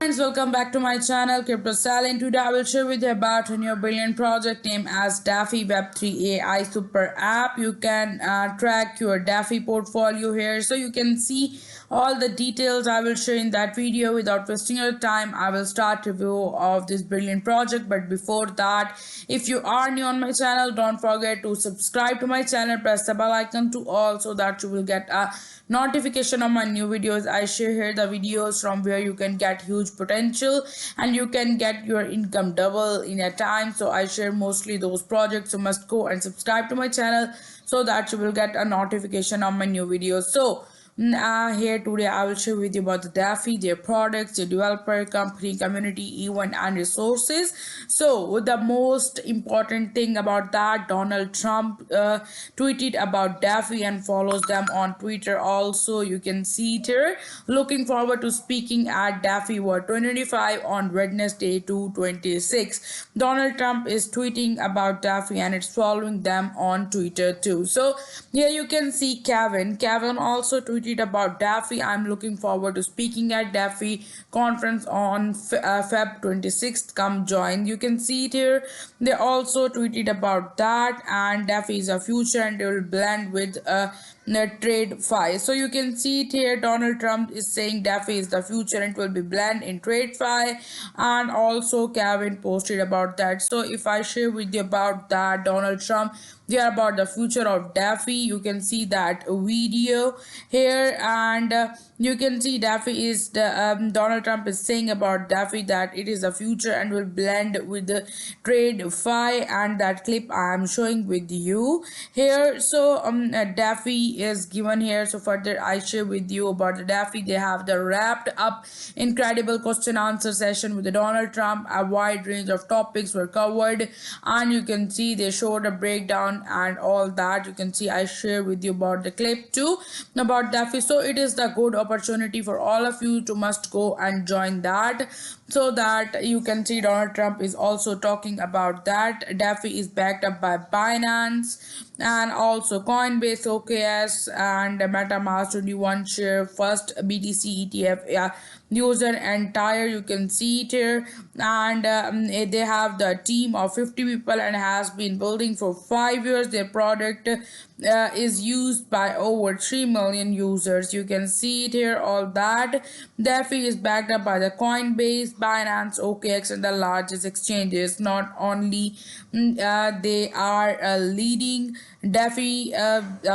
friends, welcome back to my channel Crypto Sally. Today I will share with you about a new brilliant project named as Daffy Web3 AI Super App. You can track your Daffy portfolio here, so you can see all the details I will share in that video. Without wasting your time, I will start review of this brilliant project. But before that, if you are new on my channel, don't forget to subscribe to my channel, press the bell icon to all so that you will get a notification of my new videos. I share here the videos from where you can get huge potential and you can get your income double in a time. So I share mostly those projects, so must go and subscribe to my channel so that you will get a notification of my new videos. So here today I will share with you about the Daffy, their products, their developer, company, community, event and resources. So the most important thing about that, Donald Trump tweeted about Daffy and follows them on Twitter also. You can see it here. Looking forward to speaking at Daffy World 2025 on Wednesday 2/26. Donald Trump is tweeting about Daffy and it's following them on Twitter too. So here you can see Kevin. Kevin also tweeted about Daffy. I'm looking forward to speaking at Daffy conference on Feb 26th. Come join. You can see it here. They also tweeted about that, and Daffy is a future and it will blend with TradeFi. So you can see it here. Donald Trump is saying Daffy is the future and it will be blend in TradeFi, and also Kevin posted about that. So if I share with you about that, Donald Trump, they are about the future of Daffy. You can see that video here, and you can see Daffy is the Donald Trump is saying about Daffy that it is the future and will blend with the TradeFi, and that clip I am showing with you here. So Daffy is given here. So further I share with you about the Daffy. They have the wrapped up incredible question answer session with the Donald Trump. A wide range of topics were covered, and you can see they showed a breakdown and all that. You can see I share with you about the clip too about Daffy. So it is the good opportunity for all of you to must go and join that, so that you can see Donald Trump is also talking about that. Daffy is backed up by Binance and also Coinbase, OKS, and MetaMask 21 share first BTC ETF user entire. You can see it here, and they have the team of 50 people and has been building for 5 years. Their product is used by over 3 million users. You can see it here, all that. Daffy is backed up by the Coinbase, Binance, OKX and the largest exchanges. Not only they are leading Daffy,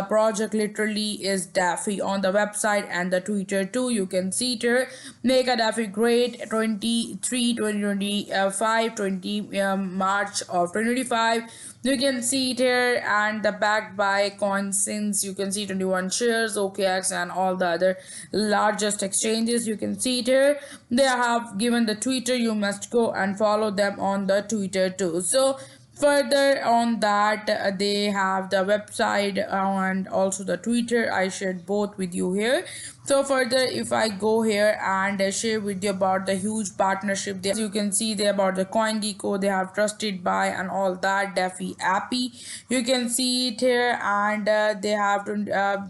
project literally is Daffy on the website and the Twitter too. You can see it here. Make a Daffy great 2025 20 March of 2025. You can see it here, and the backed by CoinSins. You can see 21 shares, OKX and all the other largest exchanges. You can see it here. They have given the Twitter. You must go and follow them on the Twitter too. So further on that, they have the website and also the Twitter. I shared both with you here. So further, if I go here and share with you about the huge partnership there, you can see there about the CoinGecko. They have trusted by and all that. Daffy Appy, you can see it here, and they have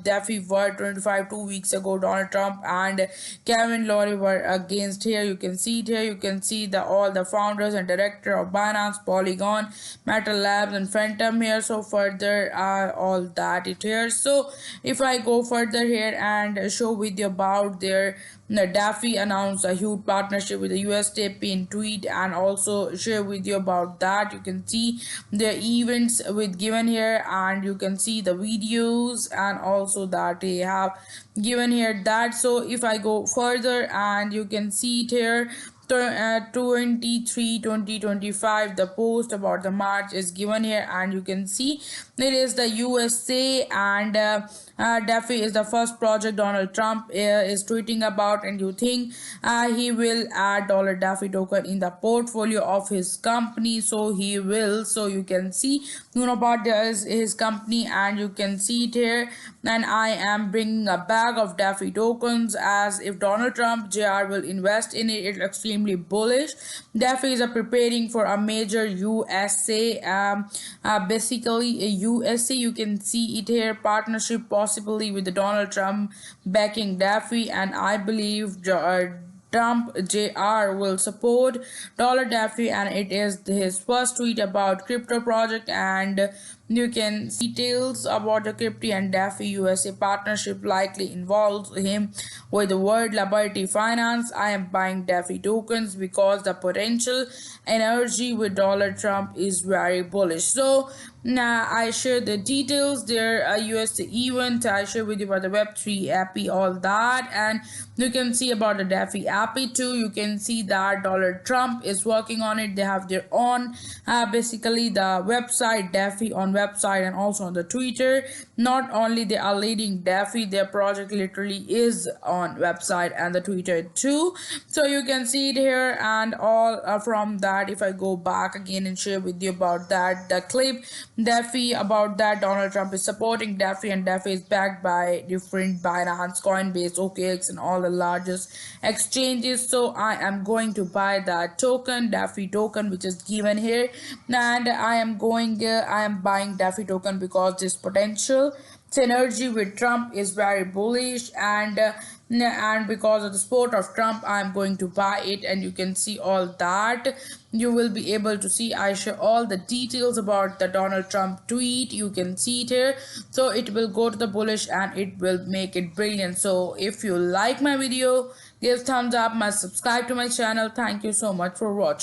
Daffy World 25 2 weeks ago. Donald Trump and Kevin Lowry were against here. You can see it here. You can see the all the founders and director of Binance, Polygon, Metal Labs and Phantom here. So further all that it here. So if I go further here and show with you about their Daffy announced a huge partnership with the USDP in tweet, and also share with you about that. You can see the events with given here, and you can see the videos and also that they have given here that. So if I go further and you can see it here, 2025 the post about the March is given here, and you can see it is the USA, and Daffy is the first project Donald Trump is tweeting about, and you think he will add $Daffy token in the portfolio of his company. So he will. So you can see about his company, and you can see it here. And I am bringing a bag of Daffy tokens, as if Donald Trump Jr. will invest in it. It's extremely bullish. Daffy is preparing for a major USA, basically a USA. You can see it here, partnership possibly with the Donald Trump backing Daffy, and I believe Trump Jr. will support $Daffy, and it is his first tweet about crypto project. And you can see details about the Crypto and Daffy USA partnership likely involves him with the word Liberty Finance. I am buying Daffy tokens because the potential energy with Donald Trump is very bullish. So now I share the details there, a USA event. I share with you about the Web3 API, all that, and you can see about the Daffy API too. You can see that Donald Trump is working on it. They have their own, basically the website Daffy on website and also on the Twitter. Not only they are leading Daffy, their project literally is on website and the Twitter too. So you can see it here and all from that. If I go back again and share with you about that, the clip Daffy about that Donald Trump is supporting Daffy, and Daffy is backed by different Binance, Coinbase, OKX, and all the largest exchanges. So I am going to buy that token, Daffy token, which is given here, and I am buying Daffy token because this potential synergy with Trump is very bullish, and because of the support of Trump, I'm going to buy it. And you can see all that. You will be able to see I share all the details about the Donald Trump tweet. You can see it here. So it will go to the bullish and it will make it brilliant. So if you like my video, give thumbs up, must subscribe to my channel. Thank you so much for watching.